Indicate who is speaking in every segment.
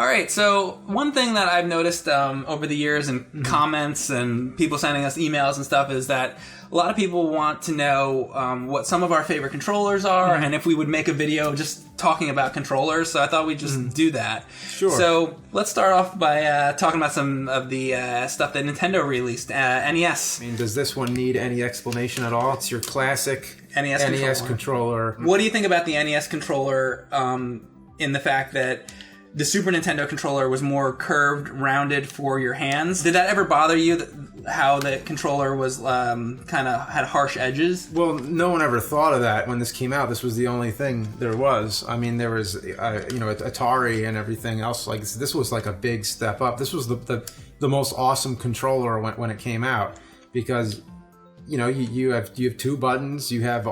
Speaker 1: All right, so one thing that I've noticed over the years in comments and people sending us emails and stuff is that a lot of people want to know what some of our favorite controllers are and if we would make a video just talking about controllers, so I thought we'd just do that.
Speaker 2: Sure.
Speaker 1: So let's start off by talking about some of the stuff that Nintendo released. NES.
Speaker 2: I mean, does this one need any explanation at all? It's your classic
Speaker 1: NES
Speaker 2: controller.
Speaker 1: What do you think about the NES controller in the fact that the Super Nintendo controller was more curved, rounded for your hands? Did that ever bother you, how the controller was kind of had harsh edges?
Speaker 2: Well, no one ever thought of that when this came out. This was the only thing there was. I mean, there was, Atari and everything else. Like this was like a big step up. This was the most awesome controller when it came out because, you have two buttons. You have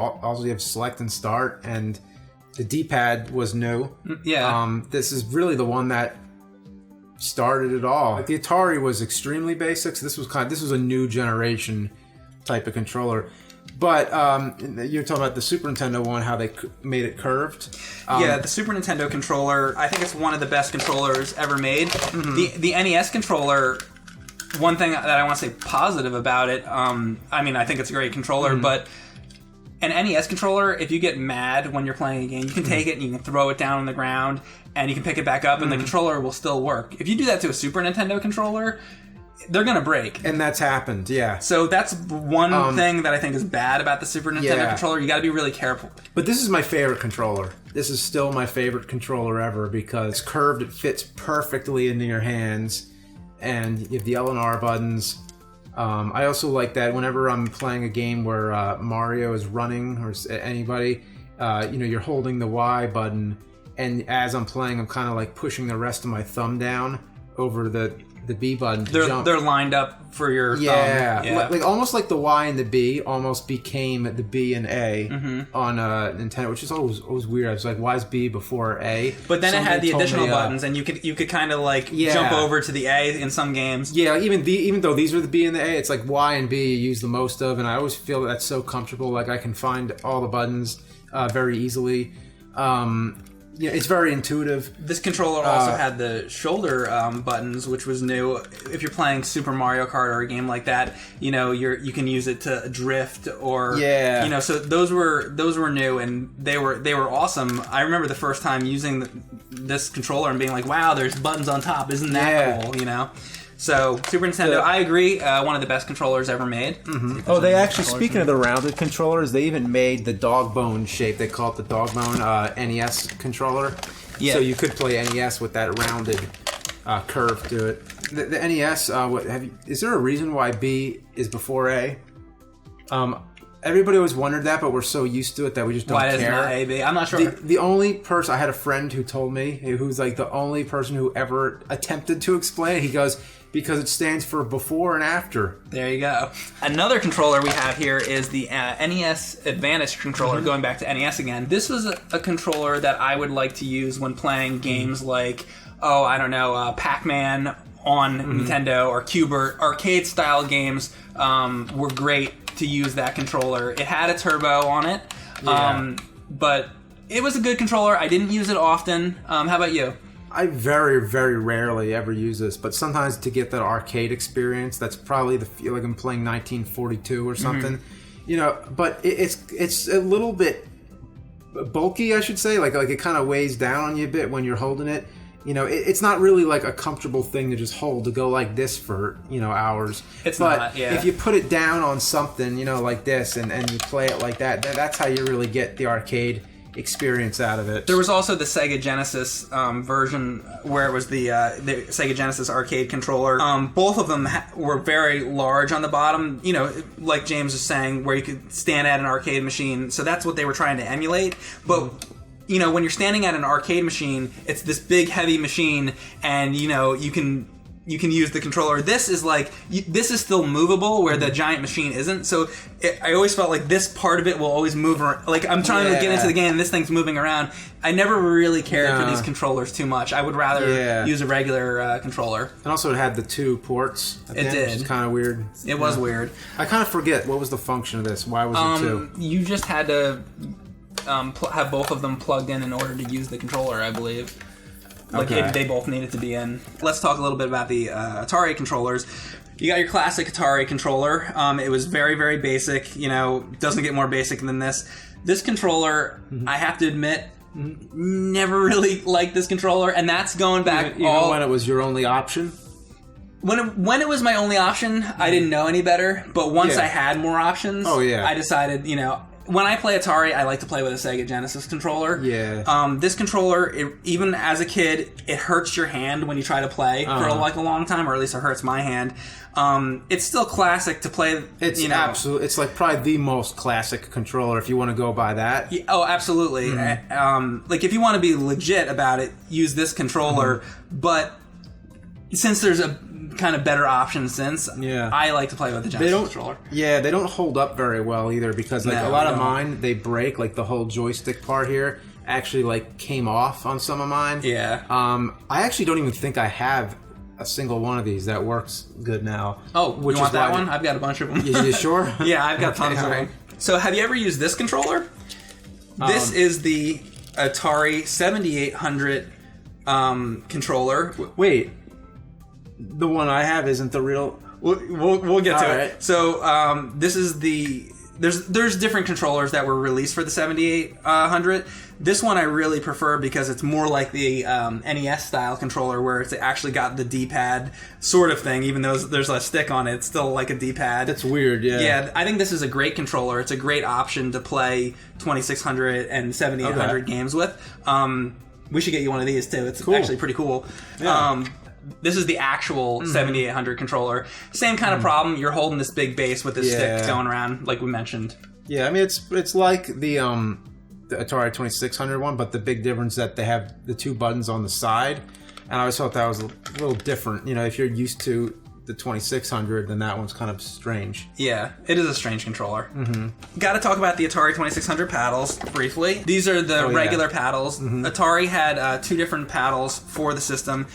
Speaker 2: select and start, and the D-pad was new.
Speaker 1: Yeah.
Speaker 2: This is really the one that started it all. Like the Atari was extremely basic. So this was a new generation type of controller. But you're talking about the Super Nintendo one, how they made it curved.
Speaker 1: Yeah, the Super Nintendo controller, I think it's one of the best controllers ever made. The NES controller, one thing that I want to say positive about it, I think it's a great controller, but an NES controller, if you get mad when you're playing a game, you can take it and you can throw it down on the ground and you can pick it back up and the controller will still work. If you do that to a Super Nintendo controller, they're going to break.
Speaker 2: And that's happened, yeah.
Speaker 1: So that's one thing that I think is bad about the Super Nintendo controller. You got to be really careful.
Speaker 2: But this is my favorite controller. This is still my favorite controller ever because it's curved, it fits perfectly into your hands, and you have the L and R buttons. I also like that whenever I'm playing a game where Mario is running or anybody, you're holding the Y button, and as I'm playing, I'm kind of like pushing the rest of my thumb down over the B button to jump.
Speaker 1: They're lined up for your thumb.
Speaker 2: Yeah. Like almost like the Y and the B almost became the B and A on Nintendo, which is always weird. I was like, why is B before A?
Speaker 1: But then it had the additional buttons, and you could kind of like jump over to the A in some games.
Speaker 2: Yeah, even though these are the B and the A, it's like Y and B you use the most of, and I always feel that's so comfortable. Like I can find all the buttons very easily. It's very intuitive.
Speaker 1: This controller also had the shoulder buttons, which was new. If you're playing Super Mario Kart or a game like that, you can use it to drift or so those were new and they were awesome. I remember the first time using this controller and being like, wow, there's buttons on top. Isn't that cool? So, Super Nintendo, I agree, one of the best controllers ever made.
Speaker 2: Oh, they actually, speaking of the rounded controllers, they even made the dog bone shape. They call it the dog bone NES controller. Yeah. So you could play NES with that rounded curve to it. The NES, is there a reason why B is before A? Everybody always wondered that, but we're so used to it that we just don't care.
Speaker 1: Why isn't it A, B? I'm not sure.
Speaker 2: The only person, I had a friend who told me, who's like the only person who ever attempted to explain it, he goes, because it stands for before and after.
Speaker 1: There you go. Another controller we have here is the NES Advantage controller, going back to NES again. This was a controller that I would like to use when playing games like, Pac-Man on Nintendo or Q*bert. Arcade-style games were great to use that controller. It had a turbo on it, but it was a good controller. I didn't use it often. How about you?
Speaker 2: I very, very rarely ever use this, but sometimes to get that arcade experience, that's probably the feel like I'm playing 1942 or something. But it's a little bit bulky, I should say. Like it kind of weighs down on you a bit when you're holding it. It's not really like a comfortable thing to just hold to go like this for hours.
Speaker 1: It's not. Yeah.
Speaker 2: If you put it down on something, like this, and you play it like that, that's how you really get the arcade experience out of it.
Speaker 1: There was also the Sega Genesis version where it was the Sega Genesis arcade controller. Both of them were very large on the bottom, like James was saying, where you could stand at an arcade machine. So that's what they were trying to emulate. But when you're standing at an arcade machine, it's this big heavy machine, and you can use the controller. This is this is still movable where the giant machine isn't. So I always felt like this part of it will always move around. Like I'm trying to get into the game and this thing's moving around. I never really cared for these controllers too much. I would rather use a regular controller.
Speaker 2: And also it had the two ports.
Speaker 1: It did.
Speaker 2: Which is kind of weird.
Speaker 1: It was weird.
Speaker 2: I kind of forget, what was the function of this? Why was it two?
Speaker 1: You just had to have both of them plugged in order to use the controller, I believe. Like
Speaker 2: Okay.
Speaker 1: they both needed to be in. Let's talk a little bit about the Atari controllers. You got your classic Atari controller. It was very, very basic. You know, doesn't get more basic than this. This controller, I have to admit, never really liked this controller, and that's going back
Speaker 2: Even when it was your only option.
Speaker 1: When it was my only option, I didn't know any better. But once
Speaker 2: Yeah.
Speaker 1: I had more options, I decided, you know, when I play Atari, I like to play with a Sega Genesis controller.
Speaker 2: Yeah.
Speaker 1: This controller, even as a kid, it hurts your hand when you try to play for like a long time, or at least it hurts my hand. It's still classic to play.
Speaker 2: It's absolutely. It's like probably the most classic controller if you want to go by that.
Speaker 1: Oh, absolutely. Like if you want to be legit about it, use this controller. But since there's a kind of better option I like to play with the Genesis controller.
Speaker 2: Yeah, they don't hold up very well either because like
Speaker 1: No,
Speaker 2: a lot
Speaker 1: they
Speaker 2: of
Speaker 1: don't.
Speaker 2: mine they break. Like the whole joystick part here actually like came off on some of mine.
Speaker 1: Yeah.
Speaker 2: I actually don't even think I have a single one of these that works good now.
Speaker 1: Oh,
Speaker 2: which
Speaker 1: you want
Speaker 2: is
Speaker 1: that
Speaker 2: why-
Speaker 1: one? I've got a bunch of them.
Speaker 2: You sure?
Speaker 1: Yeah, I've got tons
Speaker 2: Okay,
Speaker 1: of
Speaker 2: all
Speaker 1: them.
Speaker 2: right.
Speaker 1: So have you ever used this controller? This is the Atari 7800 controller.
Speaker 2: Wait, the one I have isn't the real.
Speaker 1: We'll get to
Speaker 2: All
Speaker 1: it.
Speaker 2: right.
Speaker 1: So this is the there's different controllers that were released for the 7800. This one I really prefer because it's more like the NES style controller where it's actually got the D-pad sort of thing. Even though there's a stick on it, it's still like a D-pad.
Speaker 2: That's weird. Yeah.
Speaker 1: Yeah, I think this is a great controller. It's a great option to play 2600 and 7800 games with. We should get you one of these too. It's actually pretty cool.
Speaker 2: Yeah.
Speaker 1: This is the actual 7800 controller. Same kind of problem. You're holding this big base with this stick going around, like we mentioned.
Speaker 2: Yeah, I mean it's like the Atari 2600 one, but the big difference is that they have the two buttons on the side, and I always thought that was a little different. You know, if you're used to the 2600, then that one's kind of strange.
Speaker 1: Yeah, it is a strange controller. Got to talk about the Atari 2600 paddles briefly. These are the regular paddles. Atari had two different paddles for the system.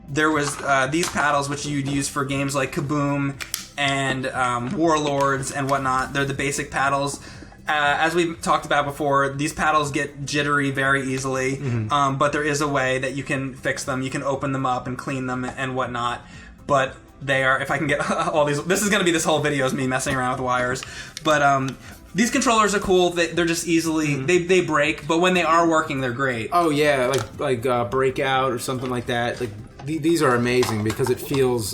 Speaker 1: There was these paddles which you'd use for games like Kaboom and Warlords and whatnot. They're the basic paddles. As we talked about before, these paddles get jittery very easily, but there is a way that you can fix them. You can open them up and clean them and whatnot. But they are, if I can get all these, this is going to be this whole video is me messing around with wires. But these controllers are cool. They're just easily, they break, but when they are working, they're great.
Speaker 2: Oh yeah, like Breakout or something like that. Like these are amazing because it feels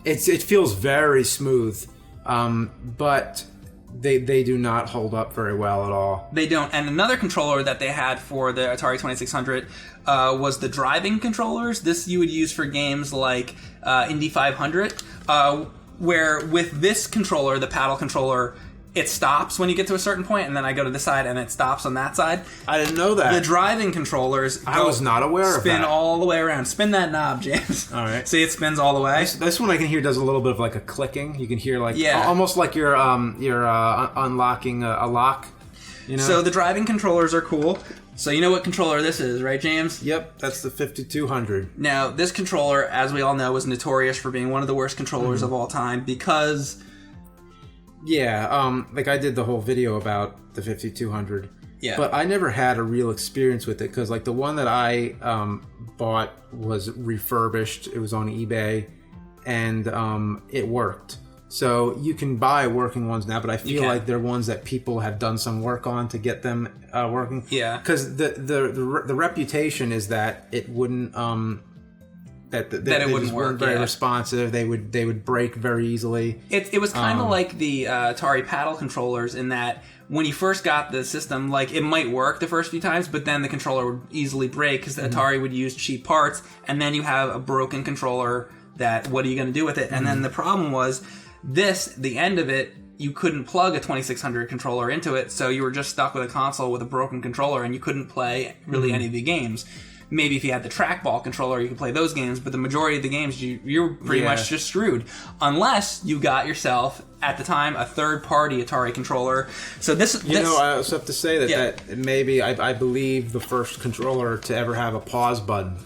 Speaker 2: it feels very smooth, but they do not hold up very well at all.
Speaker 1: They don't. And another controller that they had for the Atari 2600 was the driving controllers. This you would use for games like Indy 500, where with this controller, the paddle controller, it stops when you get to a certain point, and then I go to the side, and it stops on that side.
Speaker 2: I didn't know that.
Speaker 1: The driving controllers,
Speaker 2: I was not aware of that.
Speaker 1: Spin all the way around. Spin that knob, James.
Speaker 2: All right.
Speaker 1: See, it spins all the way.
Speaker 2: This one I can hear does a little bit of like a clicking. You can hear like
Speaker 1: Yeah.
Speaker 2: almost like you're unlocking a lock. You know.
Speaker 1: So the driving controllers are cool. So you know what controller this is, right, James?
Speaker 2: Yep, that's the 5200.
Speaker 1: Now, this controller, as we all know, is notorious for being one of the worst controllers of all time because...
Speaker 2: Yeah, like I did the whole video about the 5200.
Speaker 1: Yeah.
Speaker 2: But I never had a real experience with it because like the one that I bought was refurbished. It was on eBay, and it worked. So you can buy working ones now, but I feel like they're ones that people have done some work on to get them working.
Speaker 1: Yeah.
Speaker 2: Because the reputation is that it wouldn't that it
Speaker 1: wouldn't work.
Speaker 2: Very responsive. They would break very easily.
Speaker 1: It was kind of like the Atari paddle controllers in that when you first got the system, like it might work the first few times, but then the controller would easily break because the Atari would use cheap parts, and then you have a broken controller. That what are you going to do with it? And then the problem was the end of it. You couldn't plug a 2600 controller into it, so you were just stuck with a console with a broken controller, and you couldn't play really any of the games. Maybe if you had the trackball controller, you could play those games, but the majority of the games, you're pretty much just screwed. Unless you got yourself, at the time, a third-party Atari controller. So this...
Speaker 2: You know, I also have to say that maybe, I believe, the first controller to ever have a pause button.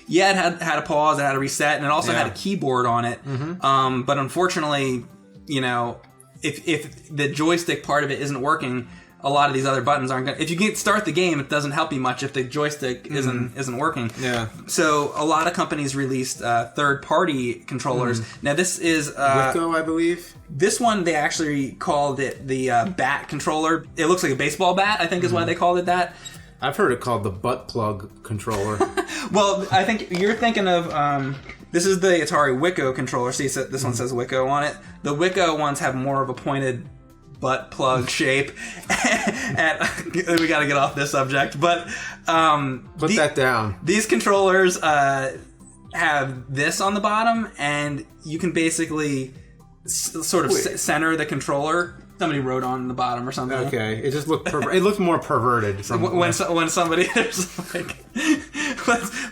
Speaker 1: Yeah, it had a pause, it had a reset, and it also had a keyboard on it. But unfortunately, you know, if the joystick part of it isn't working, a lot of these other buttons aren't gonna... If you can start the game, it doesn't help you much if the joystick isn't working.
Speaker 2: Yeah.
Speaker 1: So a lot of companies released third-party controllers. Now this is...
Speaker 2: Wiko, I believe.
Speaker 1: This one, they actually called it the bat controller. It looks like a baseball bat, I think is why they called it that.
Speaker 2: I've heard it called the butt plug controller.
Speaker 1: Well, I think you're thinking of... this is the Atari Wiko controller. See, this one says Wiko on it. The Wiko ones have more of a pointed butt plug shape. And we got to get off this subject, but
Speaker 2: Put that down.
Speaker 1: These controllers have this on the bottom, and you can basically sort of center the controller. Somebody wrote on the bottom or something.
Speaker 2: Okay, it just looked it looked more perverted.
Speaker 1: When somebody there's like,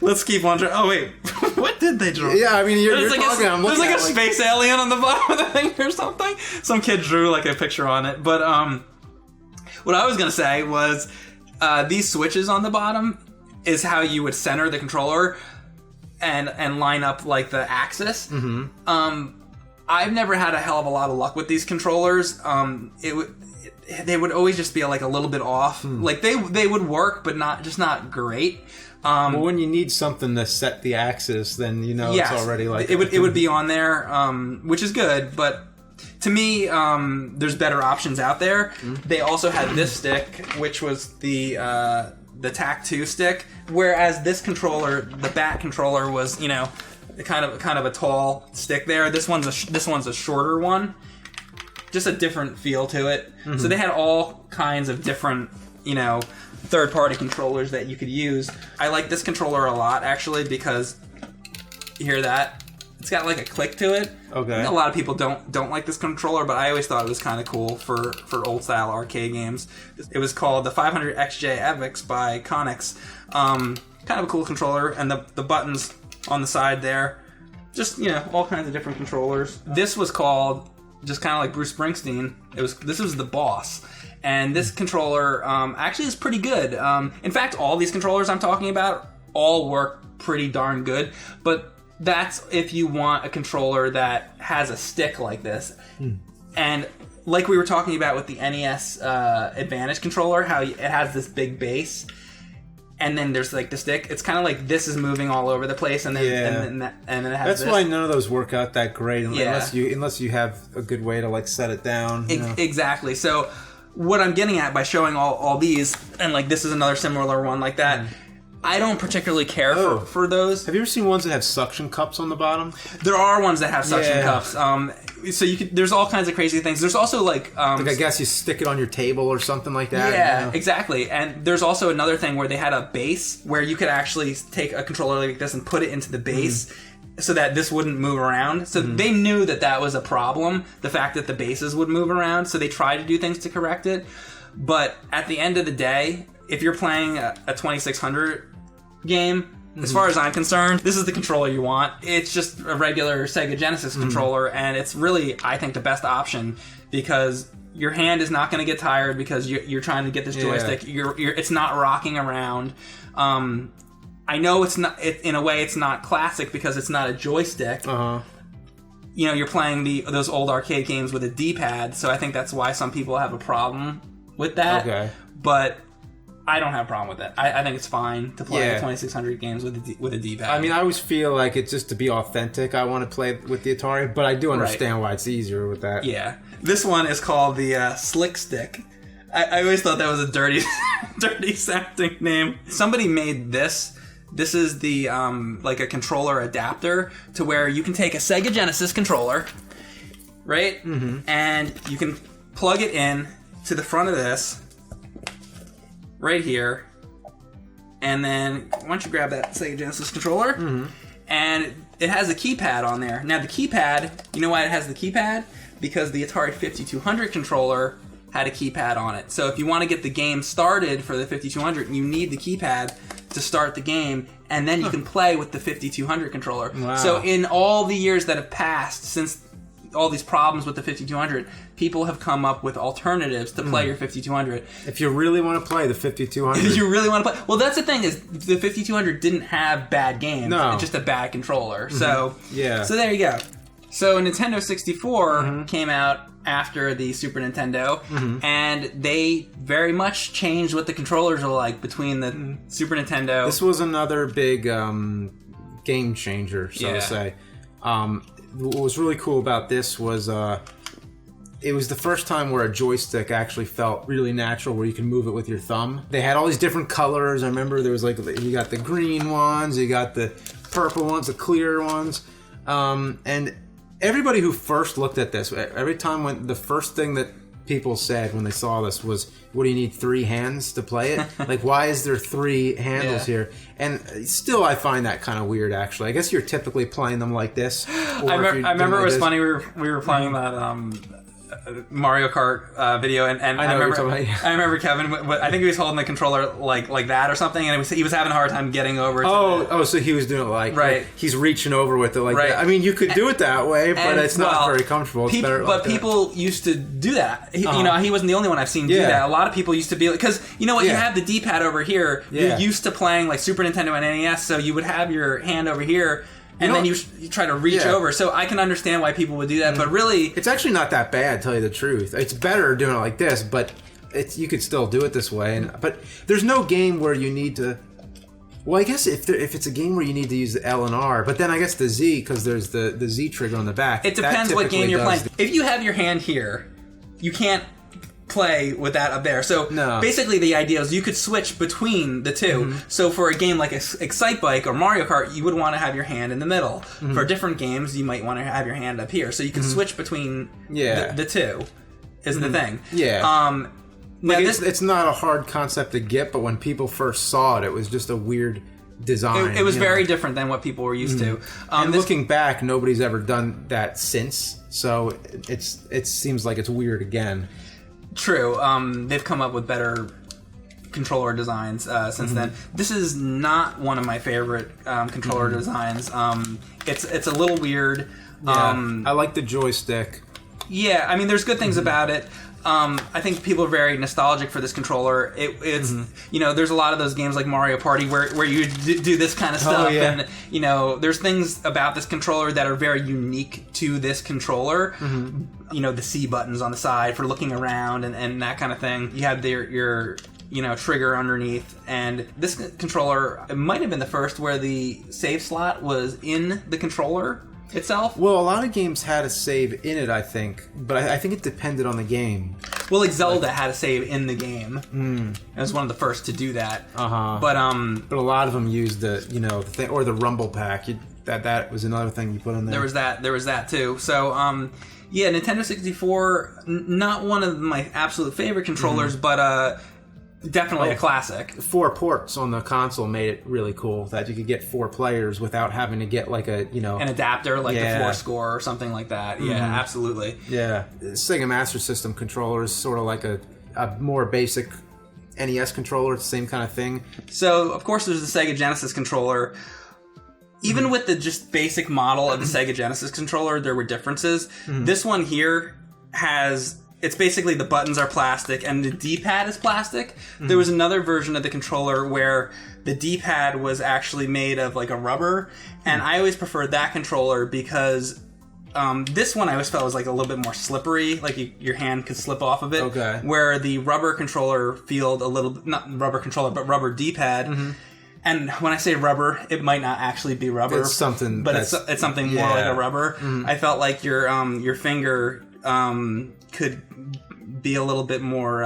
Speaker 1: let's keep on. Oh wait, what did they draw?
Speaker 2: Yeah, I mean you're
Speaker 1: There's
Speaker 2: talking. I'm
Speaker 1: there's
Speaker 2: looking
Speaker 1: like
Speaker 2: at
Speaker 1: a space alien on the bottom of the thing or something. Some kid drew like a picture on it. But what I was gonna say was these switches on the bottom is how you would center the controller and line up like the axis. I've never had a hell of a lot of luck with these controllers. They would always just be like a little bit off. Like they would work, but not great.
Speaker 2: well, when you need something to set the axis, then you know it's already like
Speaker 1: it would be on there, which is good. But to me, there's better options out there. They also had this stick, which was the TAC2 stick, whereas this controller, the bat controller, was kind of a tall stick there. This one's a shorter one, just a different feel to it. So they had all kinds of different third-party controllers that you could use. I like this controller a lot actually because you hear that it's got like a click to it.
Speaker 2: Okay.
Speaker 1: A lot of people don't like this controller, but I always thought it was kind of cool for old style arcade games. It was called the 500XJ EVIX by Conix. Kind of a cool controller, and the buttons on the side there, just all kinds of different controllers. This was called, just kind of like Bruce Springsteen, this was the Boss, and this controller actually is pretty good. In fact, all these controllers I'm talking about all work pretty darn good, but that's if you want a controller that has a stick like this. And like we were talking about with the NES Advantage controller, how it has this big base, and then there's like the stick. It's kind of like this is moving all over the place, and then and then it has.
Speaker 2: That's why none of those work out that great unless you have a good way to like set it down.
Speaker 1: Exactly. So what I'm getting at by showing all these, and like this is another similar one like that. I don't particularly care for those.
Speaker 2: Have you ever seen ones that have suction cups on the bottom?
Speaker 1: There are ones that have suction cups. So there's all kinds of crazy things. There's also like
Speaker 2: I guess you stick it on your table or something like that.
Speaker 1: Yeah, exactly. And there's also another thing where they had a base where you could actually take a controller like this and put it into the base so that this wouldn't move around. So they knew that was a problem, the fact that the bases would move around. So they tried to do things to correct it. But at the end of the day, if you're playing a 2600 game, as far as I'm concerned, this is the controller you want. It's just a regular Sega Genesis controller, and it's really, I think, the best option because your hand is not going to get tired because you're trying to get this joystick. It's not rocking around. I know it's not. In a way, it's not classic because it's not a joystick. You're playing those old arcade games with a D-pad, so I think that's why some people have a problem with that.
Speaker 2: Okay,
Speaker 1: but I don't have a problem with it. I think it's fine to play the 2600 games with a D-pad.
Speaker 2: I mean, I always feel like it's just to be authentic. I want to play with the Atari, but I do understand why it's easier with that.
Speaker 1: Yeah. This one is called the Slick Stick. I always thought that was a dirty sounding name. Somebody made this. This is the like a controller adapter to where you can take a Sega Genesis controller, right? And you can plug it in to the front of this. Right here, and then why don't you grab that Sega Genesis controller, and it has a keypad on there. Now the keypad, you know why it has the keypad? Because the Atari 5200 controller had a keypad on it. So if you want to get the game started for the 5200, you need the keypad to start the game, and then you can play with the 5200 controller.
Speaker 2: Wow.
Speaker 1: So in all the years that have passed since all these problems with the 5200, people have come up with alternatives to play your 5200.
Speaker 2: If you really want to play the 5200.
Speaker 1: If you really want to play... Well, that's the thing, is the 5200 didn't have bad games.
Speaker 2: No.
Speaker 1: It's just a bad controller. So
Speaker 2: Yeah.
Speaker 1: So there you go. So Nintendo 64 came out after the Super Nintendo, and they very much changed what the controllers are like between the Super Nintendo.
Speaker 2: This was another big game changer, so to say. What was really cool about this was it was the first time where a joystick actually felt really natural, where you can move it with your thumb. They had all these different colors. I remember there was like, you got the green ones, you got the purple ones, the clear ones, and everybody who first looked at this, every time when the first thing that people said when they saw this was, what do you need 3 hands to play it? Like, why is there 3 handles here? And still I find that kind of weird, actually. I guess you're typically playing them like this.
Speaker 1: I remember it was funny, we were playing that Mario Kart video, and I remember Kevin, I think he was holding the controller like that or something, and he was having a hard time getting over to
Speaker 2: so he was doing it like he's reaching over with it like that. I mean, you could do it that way, but it's not very comfortable. It's better like
Speaker 1: people used to do that. You know, he wasn't the only one I've seen do that. A lot of people used to be, because you know what, you have the D-pad over here. You're used to playing like Super Nintendo and NES, so you would have your hand over here, and then you try to reach over. So I can understand why people would do that, but really,
Speaker 2: it's actually not that bad, to tell you the truth. It's better doing it like this, but you could still do it this way. But there's no game where you need to. Well, I guess if it's a game where you need to use the L and R, but then I guess the Z, because there's the Z trigger on the back.
Speaker 1: It depends what game you're playing. If you have your hand here, you can't play with that up there. So basically the idea is you could switch between the two. So for a game like Excitebike or Mario Kart, you would want to have your hand in the middle. For different games, you might want to have your hand up here. So you can switch between the two, is the thing.
Speaker 2: Like it's not a hard concept to get, but when people first saw it, it was just a weird design.
Speaker 1: It was very different than what people were used to.
Speaker 2: And looking back, nobody's ever done that since. So it seems like it's weird again.
Speaker 1: True. They've come up with better controller designs since then. This is not one of my favorite controller designs. It's a little weird.
Speaker 2: I like the joystick.
Speaker 1: Yeah, I mean, there's good things about it. I think people are very nostalgic for this controller. It's you know, there's a lot of those games like Mario Party where you do this kind of stuff, and you know, there's things about this controller that are very unique to this controller. You know, the C buttons on the side for looking around and that kind of thing. You have your you know, trigger underneath, and this controller, it might have been the first where the save slot was in the controller itself.
Speaker 2: Well, a lot of games had a save in it, I think, but I think it depended on the game.
Speaker 1: Well, like Zelda had a save in the game. It was one of the first to do that. But
Speaker 2: a lot of them used the the thing, or the Rumble Pack. That was another thing you put in there.
Speaker 1: There was that too. So yeah, Nintendo 64, not one of my absolute favorite controllers, but definitely a classic. 4
Speaker 2: ports on the console made it really cool that you could get 4 players without having to get like an
Speaker 1: adapter, like the 4 score or something like that. Yeah, absolutely.
Speaker 2: Yeah, Sega Master System controller is sort of like a more basic NES controller. It's the same kind of thing.
Speaker 1: So of course there's the Sega Genesis controller. Even with the just basic model of the Sega Genesis controller, there were differences. This one here it's basically the buttons are plastic and the D-pad is plastic. There was another version of the controller where the D-pad was actually made of like a rubber, and I always preferred that controller because this one I always felt was like a little bit more slippery, like your hand could slip off of it.
Speaker 2: Okay.
Speaker 1: Where the rubber controller felt a little, not rubber controller, but rubber D-pad. And when I say rubber, it might not actually be rubber.
Speaker 2: It's something,
Speaker 1: but it's something more like a rubber. I felt like your finger could be a little bit more.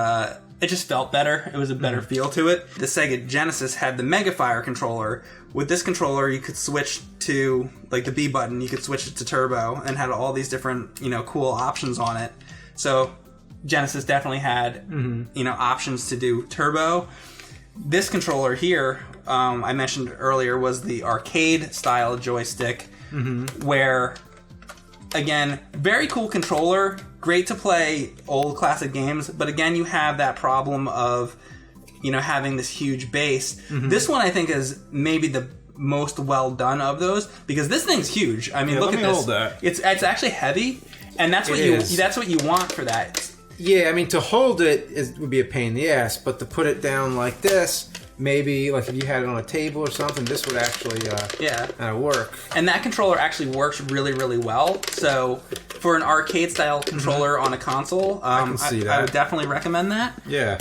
Speaker 1: It just felt better. It was a better feel to it. The Sega Genesis had the Megafire controller. With this controller, you could switch to like the B button. You could switch it to turbo, and had all these different cool options on it. So Genesis definitely had options to do turbo. This controller here, I mentioned earlier, was the arcade style joystick, where, again, very cool controller, great to play old classic games, but again, you have that problem of, having this huge base. This one I think is maybe the most well done of those, because this thing's huge. I mean, look at this.
Speaker 2: Hold that.
Speaker 1: It's actually heavy, and that's what you want for that.
Speaker 2: Yeah, I mean, to hold it would be a pain in the ass, but to put it down like this maybe like if you had it on a table or something, this would actually work.
Speaker 1: And that controller actually works really, really well. So for an arcade style controller on a console,
Speaker 2: I can see that.
Speaker 1: I would definitely recommend that.
Speaker 2: Yeah.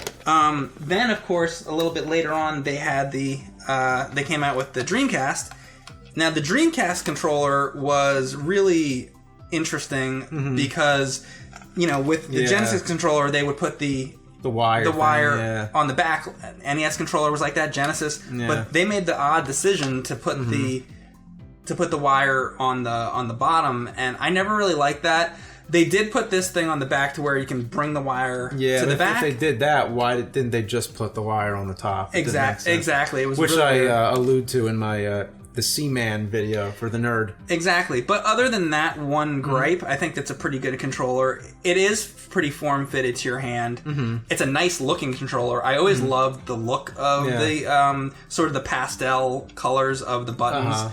Speaker 1: Then of course a little bit later on they had they came out with the Dreamcast. Now the Dreamcast controller was really interesting because with the Genesis controller they would put the wire on the back. NES controller was like that, Genesis, but they made the odd decision to put the wire on the bottom, and I never really liked that. They did put this thing on the back to where you can bring the wire to the back.
Speaker 2: If they did that, why didn't they just put the wire on the top?
Speaker 1: Exactly. It was
Speaker 2: which
Speaker 1: really
Speaker 2: I allude to in my the Seaman video for the nerd.
Speaker 1: Exactly. But other than that one gripe, I think that's a pretty good controller. It is pretty form-fitted to your hand. It's a nice looking controller. I always loved the look of the sort of the pastel colors of the buttons.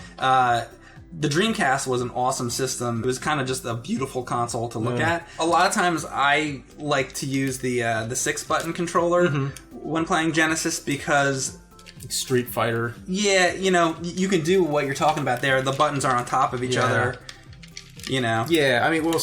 Speaker 1: The Dreamcast was an awesome system. It was kind of just a beautiful console to look at. A lot of times I like to use the 6-button controller when playing Genesis because
Speaker 2: Street Fighter.
Speaker 1: Yeah, you can do what you're talking about there. The buttons are on top of each other.
Speaker 2: Yeah, I mean, well,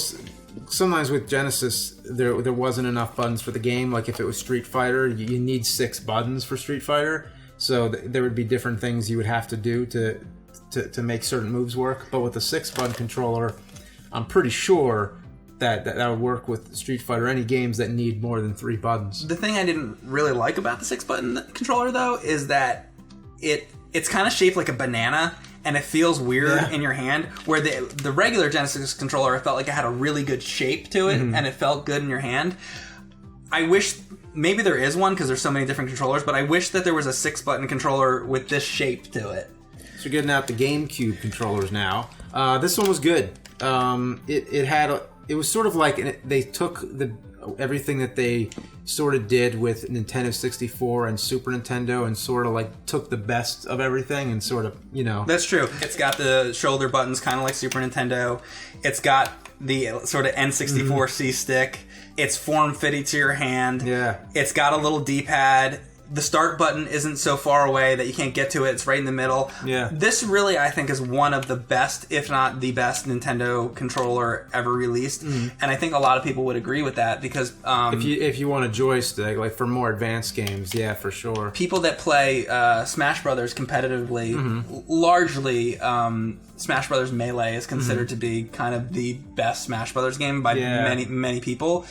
Speaker 2: sometimes with Genesis, there wasn't enough buttons for the game. Like if it was Street Fighter, you need 6 buttons for Street Fighter. So there would be different things you would have to do to make certain moves work. But with a 6-button controller, I'm pretty sure that would work with Street Fighter, any games that need more than 3 buttons.
Speaker 1: The thing I didn't really like about the 6-button controller, though, is that it's kind of shaped like a banana, and it feels weird in your hand, where the regular Genesis controller, I felt like it had a really good shape to it, and it felt good in your hand. I wish, maybe there is one, because there's so many different controllers, but I wish that there was a 6-button controller with this shape to it.
Speaker 2: So we're getting out the GameCube controllers now. This one was good. It was sort of like they took everything that they sort of did with Nintendo 64 and Super Nintendo and sort of like took the best of everything and sort of,
Speaker 1: That's true. It's got the shoulder buttons kind of like Super Nintendo. It's got the sort of N64C stick. It's form-fitted to your hand.
Speaker 2: Yeah.
Speaker 1: It's got a little D-pad. The start button isn't so far away that you can't get to it. It's right in the middle.
Speaker 2: Yeah.
Speaker 1: This really, I think, is one of the best, if not the best, Nintendo controller ever released. And I think a lot of people would agree with that because...
Speaker 2: if you want a joystick, like for more advanced games, yeah, for sure.
Speaker 1: People that play Smash Brothers competitively, largely Smash Brothers Melee is considered to be kind of the best Smash Brothers game by many people,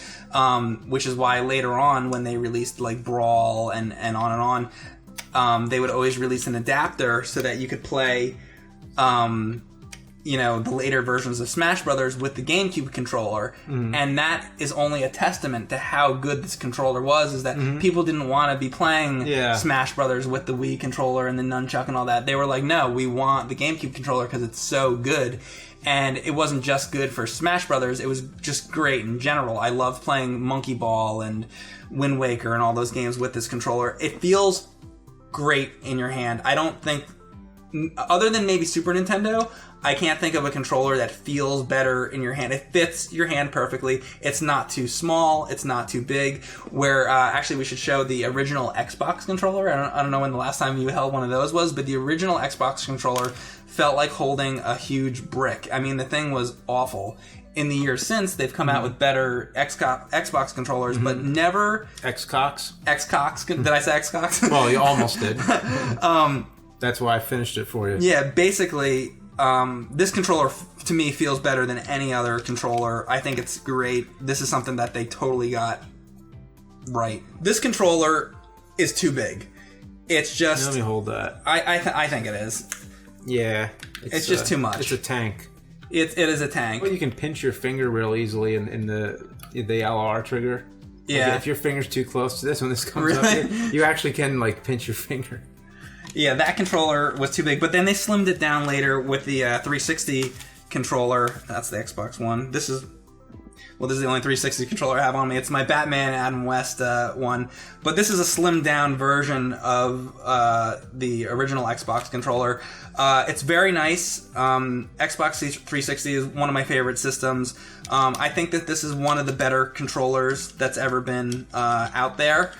Speaker 1: which is why later on when they released like Brawl and on, they would always release an adapter so that you could play the later versions of Smash Brothers with the GameCube controller, and that is only a testament to how good this controller was, is that people didn't want to be playing Smash Brothers with the Wii controller and the nunchuck and all that. They were like, no, we want the GameCube controller because it's so good. And it wasn't just good for Smash Brothers, it was just great in general. I loved playing Monkey Ball and Wind Waker and all those games with this controller. It feels great in your hand. I don't think, other than maybe Super Nintendo, I can't think of a controller that feels better in your hand. It fits your hand perfectly. It's not too small. It's not too big. Where actually we should show the original Xbox controller. I don't know when the last time you held one of those was, but the original Xbox controller felt like holding a huge brick. I mean, the thing was awful. In the years since, they've come out with better Xbox controllers, but never...
Speaker 2: Xbox?
Speaker 1: Xbox. Did I say Xbox?
Speaker 2: Well, you almost did. That's why I finished it for you.
Speaker 1: Yeah, basically... this controller to me feels better than any other controller. I think it's great. This is something that they totally got right. This controller is too big. It's just...
Speaker 2: Let me hold that.
Speaker 1: I think it is.
Speaker 2: Yeah.
Speaker 1: It's just too much.
Speaker 2: It's a tank.
Speaker 1: It is a tank.
Speaker 2: Well, you can pinch your finger real easily in the LR trigger.
Speaker 1: Yeah.
Speaker 2: Like if your finger's too close to this when this comes up here, you actually can like pinch your finger.
Speaker 1: Yeah, that controller was too big, but then they slimmed it down later with the 360 controller. That's the Xbox One. This is Well, this is the only 360 controller I have on me. It's my Batman Adam West one. But this is a slimmed down version of the original Xbox controller. It's very nice. Xbox 360 is one of my favorite systems. I think that this is one of the better controllers that's ever been out there.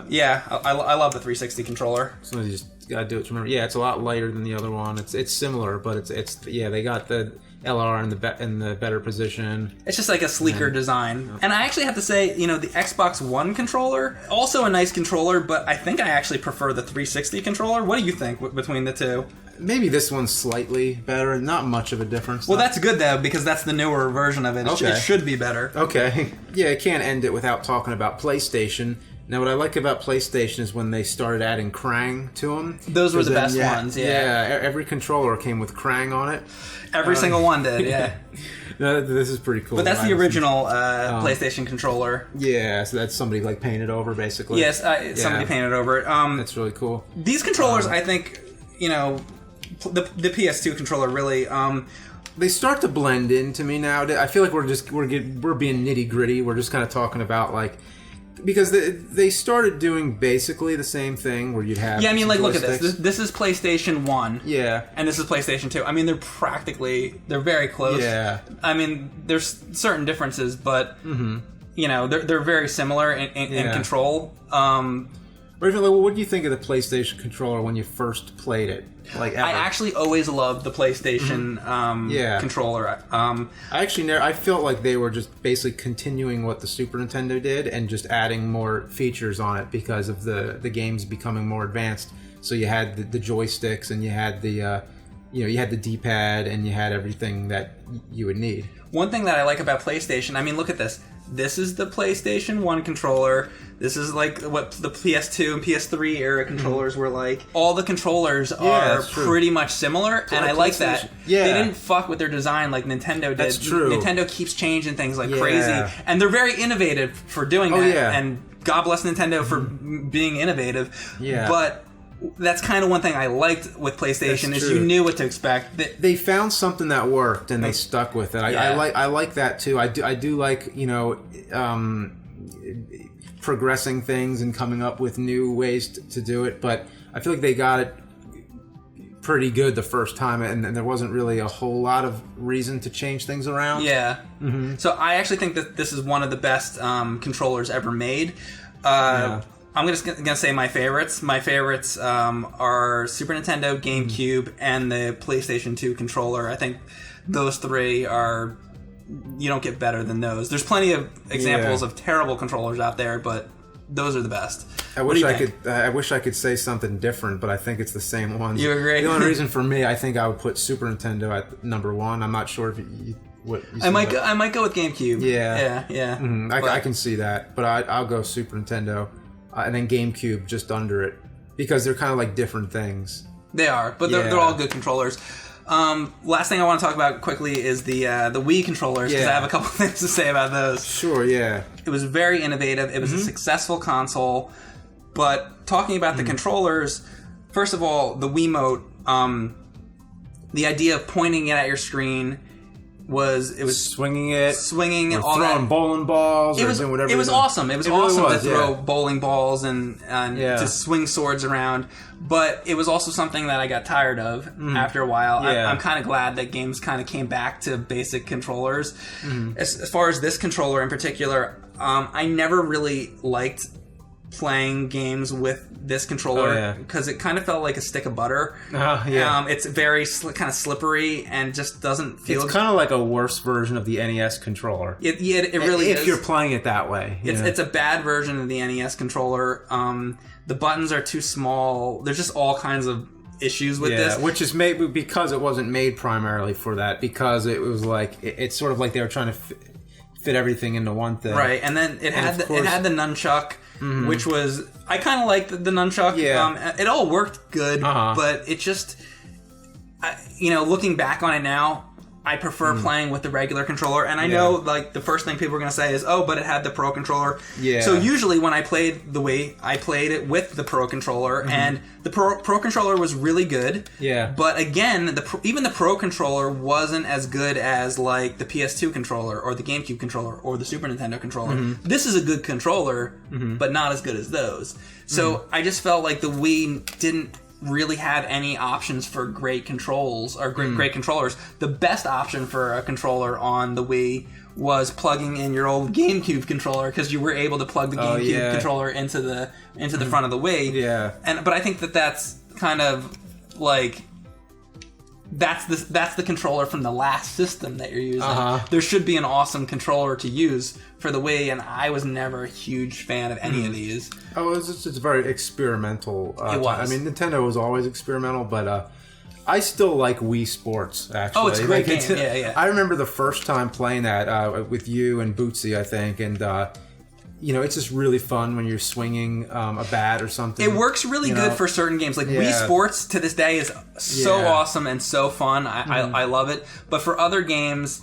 Speaker 1: Yeah, I love the 360 controller.
Speaker 2: So you just gotta do it to remember. Yeah, it's a lot lighter than the other one. It's similar, but it's they got the LR in the better position.
Speaker 1: It's just like a sleeker design. And I actually have to say, the Xbox One controller, also a nice controller, but I think I actually prefer the 360 controller. What do you think between the two?
Speaker 2: Maybe this one's slightly better. Not much of a difference.
Speaker 1: Well, that's good, though, because that's the newer version of it.
Speaker 2: Okay.
Speaker 1: It should be better.
Speaker 2: Okay. Yeah, I can't end it without talking about PlayStation. Now, what I like about PlayStation is when they started adding Krang to them.
Speaker 1: Those were the best ones, yeah.
Speaker 2: Yeah, every controller came with Krang on it.
Speaker 1: Every single one did, yeah.
Speaker 2: This is pretty cool.
Speaker 1: But that's the original PlayStation controller.
Speaker 2: Yeah, so that's somebody like painted over, basically.
Speaker 1: Yes, somebody painted over it.
Speaker 2: That's really cool.
Speaker 1: These controllers, I think, the PS2 controller really...
Speaker 2: they start to blend into me now. I feel like we're being nitty gritty. We're just kind of talking about like... Because they started doing basically the same thing where you'd have...
Speaker 1: Yeah, I mean, like, look at this. This is PlayStation 1.
Speaker 2: Yeah.
Speaker 1: And this is PlayStation 2. I mean, they're very close.
Speaker 2: Yeah.
Speaker 1: I mean, there's certain differences, but, they're very similar in control.
Speaker 2: Or even, like, what do you think of the PlayStation controller when you first played it? Like, ever?
Speaker 1: I actually always loved the PlayStation controller.
Speaker 2: I felt like they were just basically continuing what the Super Nintendo did and just adding more features on it because of the games becoming more advanced. So you had the joysticks and you had the you had the D-pad and you had everything that you would need.
Speaker 1: One thing that I like about PlayStation, I mean, look at this. This is the PlayStation 1 controller. This is like what the PS2 and PS3 era controllers were like. All the controllers are pretty much similar, and I like that.
Speaker 2: Yeah.
Speaker 1: They didn't fuck with their design like Nintendo did.
Speaker 2: That's true.
Speaker 1: Nintendo keeps changing things like crazy, and they're very innovative for doing that.
Speaker 2: Yeah.
Speaker 1: And God bless Nintendo for being innovative.
Speaker 2: Yeah.
Speaker 1: But that's kind of one thing I liked with PlayStation is you knew what to expect.
Speaker 2: They found something that worked and they stuck with it. I like that too. I do like progressing things and coming up with new ways to do it. But I feel like they got it pretty good the first time, and there wasn't really a whole lot of reason to change things around.
Speaker 1: Yeah. Mm-hmm. So I actually think that this is one of the best controllers ever made. I'm just going to say my favorites. My favorites are Super Nintendo, GameCube, and the PlayStation 2 controller. I think those three are... You don't get better than those. There's plenty of examples of terrible controllers out there, but those are the best.
Speaker 2: I wish I could say something different, but I think it's the same ones.
Speaker 1: You agree?
Speaker 2: The only reason for me, I think I would put Super Nintendo at number one. I'm not sure if
Speaker 1: I might go with GameCube.
Speaker 2: Yeah.
Speaker 1: Mm-hmm.
Speaker 2: I can see that, but I'll go Super Nintendo. And then GameCube just under it, because they're kind of like different things.
Speaker 1: They are, but they're all good controllers. Last thing I want to talk about quickly is the Wii controllers, because I have a couple things to say about those.
Speaker 2: Sure, yeah.
Speaker 1: It was very innovative. It was a successful console. But talking about the controllers, first of all, the Wiimote, the idea of pointing it at your screen was
Speaker 2: swinging it,
Speaker 1: or
Speaker 2: all throwing bowling balls, or doing whatever.
Speaker 1: It was awesome. It was awesome
Speaker 2: really
Speaker 1: to throw bowling balls and to swing swords around. But it was also something that I got tired of after a while.
Speaker 2: Yeah.
Speaker 1: I'm kind of glad that games kind of came back to basic controllers. As far as this controller in particular, I never really liked playing games with this controller because it kind of felt like a stick of butter. It's very kind of slippery and just doesn't feel...
Speaker 2: It's kind of like a worse version of the NES controller.
Speaker 1: It really is.
Speaker 2: If you're playing it that way.
Speaker 1: It's a bad version of the NES controller. The buttons are too small. There's just all kinds of issues with this.
Speaker 2: Which is maybe because it wasn't made primarily for that, because it was like... It's sort of like they were trying to fit everything into one thing.
Speaker 1: Right, and then it had the nunchuck, which was... I kind of liked the nunchuck.
Speaker 2: Yeah.
Speaker 1: It all worked good, but it just... looking back on it now, I prefer playing with the regular controller, and I know like the first thing people are going to say is, "Oh, but it had the Pro controller."
Speaker 2: Yeah.
Speaker 1: So usually when I played the Wii, I played it with the Pro controller, and the Pro controller was really good.
Speaker 2: Yeah.
Speaker 1: But again, even the Pro controller wasn't as good as like the PS2 controller or the GameCube controller or the Super Nintendo controller. This is a good controller, but not as good as those. So I just felt like the Wii didn't really have any options for great controls or great controllers. The best option for a controller on the Wii was plugging in your old GameCube controller, because you were able to plug the GameCube controller into the front of the Wii.
Speaker 2: Yeah.
Speaker 1: But I think that's kind of like that's the controller from the last system that you're using. There should be an awesome controller to use for the Wii, and I was never a huge fan of any of these.
Speaker 2: Oh, it's very experimental.
Speaker 1: It was.
Speaker 2: I mean, Nintendo was always experimental, but I still like Wii Sports, actually.
Speaker 1: Oh, it's a great
Speaker 2: like,
Speaker 1: game. Yeah.
Speaker 2: I remember the first time playing that with you and Bootsy, I think, and it's just really fun when you're swinging a bat or something.
Speaker 1: It works really good for certain games. Like Wii Sports to this day is so awesome and so fun. I love it. But for other games,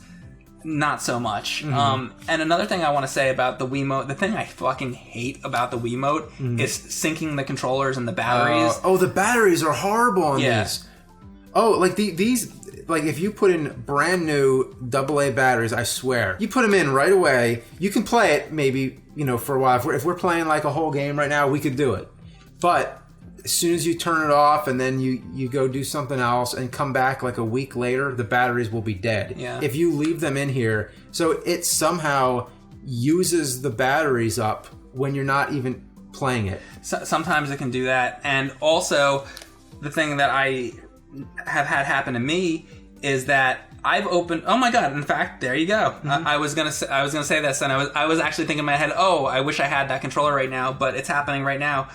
Speaker 1: not so much. And another thing I want to say about the Wiimote, the thing I fucking hate about the Wiimote is syncing the controllers and the batteries.
Speaker 2: The batteries are horrible on these. Oh, like these, like if you put in brand new AA batteries, I swear, you put them in right away, you can play it maybe, for a while. If we're playing like a whole game right now, we could do it. But as soon as you turn it off and then you go do something else and come back like a week later, the batteries will be dead.
Speaker 1: Yeah.
Speaker 2: If you leave them in here, so it somehow uses the batteries up when you're not even playing it.
Speaker 1: Sometimes it can do that. And also, the thing that I have had happen to me is that I've opened. Oh my god! In fact, there you go. I was gonna say this, and I was actually thinking in my head, oh, I wish I had that controller right now, but it's happening right now.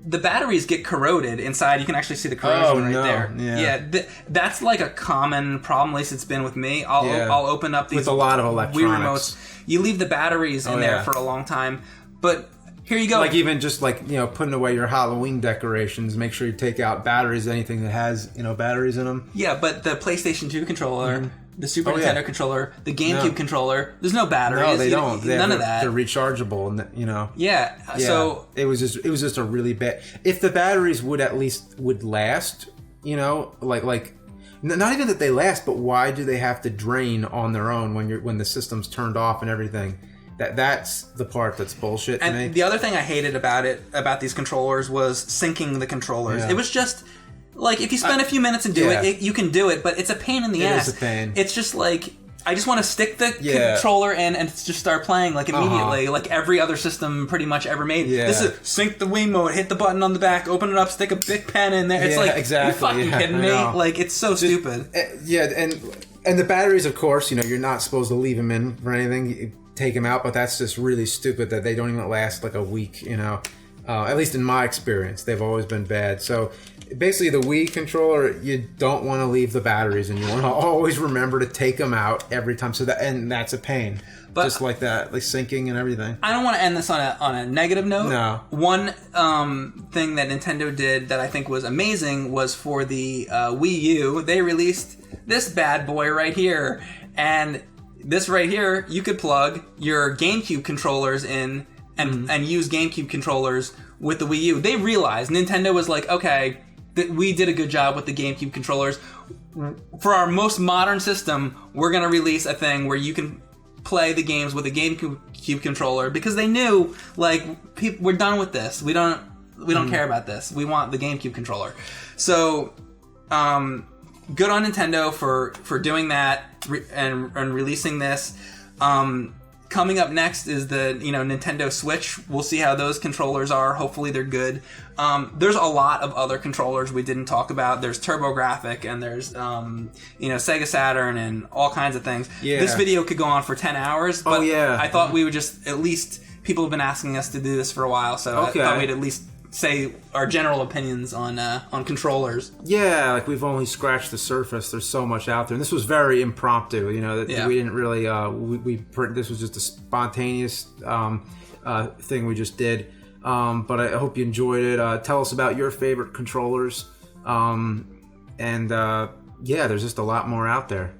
Speaker 1: The batteries get corroded inside. You can actually see the corrosion there. Yeah, that's like a common problem. At least it's been with me. I'll open up these
Speaker 2: with a lot of electronics.
Speaker 1: Wii remotes. You leave the batteries in there for a long time, but here you go.
Speaker 2: Like even just like putting away your Halloween decorations. Make sure you take out batteries. Anything that has batteries in them.
Speaker 1: Yeah, but the PlayStation 2 controller, the Super Nintendo controller, the GameCube controller. There's no batteries.
Speaker 2: No, they don't.
Speaker 1: None of that.
Speaker 2: They're rechargeable, and
Speaker 1: Yeah. So
Speaker 2: it was just a really bad. If the batteries would last, like not even that they last, but why do they have to drain on their own when the system's turned off and everything? That's the part that's bullshit to me.
Speaker 1: And the other thing I hated about these controllers was syncing the controllers.
Speaker 2: Yeah.
Speaker 1: It was just like if you spend a few minutes and do it, you can do it, but it's a pain in the ass.
Speaker 2: It is a pain.
Speaker 1: It's just like I just want to stick the controller in and just start playing like immediately, like every other system pretty much ever made.
Speaker 2: Yeah.
Speaker 1: This is sync the Wiimote, hit the button on the back, open it up, stick a big pen in there. It's like,
Speaker 2: exactly.
Speaker 1: Are you fucking kidding me? Like it's so stupid.
Speaker 2: And the batteries, of course, you're not supposed to leave them in for anything. You take them out, but that's just really stupid that they don't even last like a week. At least in my experience, they've always been bad. So basically, the Wii controller, you don't want to leave the batteries, and you want to always remember to take them out every time. And that's a pain. But just like that, like syncing and everything.
Speaker 1: I don't want to end this on a negative note.
Speaker 2: No.
Speaker 1: One thing that Nintendo did that I think was amazing was for the Wii U, they released this bad boy right here. And this right here, you could plug your GameCube controllers in and use GameCube controllers with the Wii U. They realized, Nintendo was like, okay, we did a good job with the GameCube controllers. For our most modern system, we're going to release a thing where you can play the games with a GameCube controller, because they knew, like, we're done with this. We don't care about this. We want the GameCube controller. So, good on Nintendo for doing that and releasing this. Coming up next is the Nintendo Switch. We'll see how those controllers are. Hopefully they're good. There's a lot of other controllers we didn't talk about. There's TurboGrafx and there's Sega Saturn and all kinds of things.
Speaker 2: Yeah.
Speaker 1: This video could go on for 10 hours, but I thought we would just at least, people have been asking us to do this for a while, so I thought we'd at least say our general opinions on controllers.
Speaker 2: Yeah, like we've only scratched the surface. There's so much out there, and this was very impromptu. We didn't really. This was just a spontaneous thing we just did. But I hope you enjoyed it. Tell us about your favorite controllers, and there's just a lot more out there.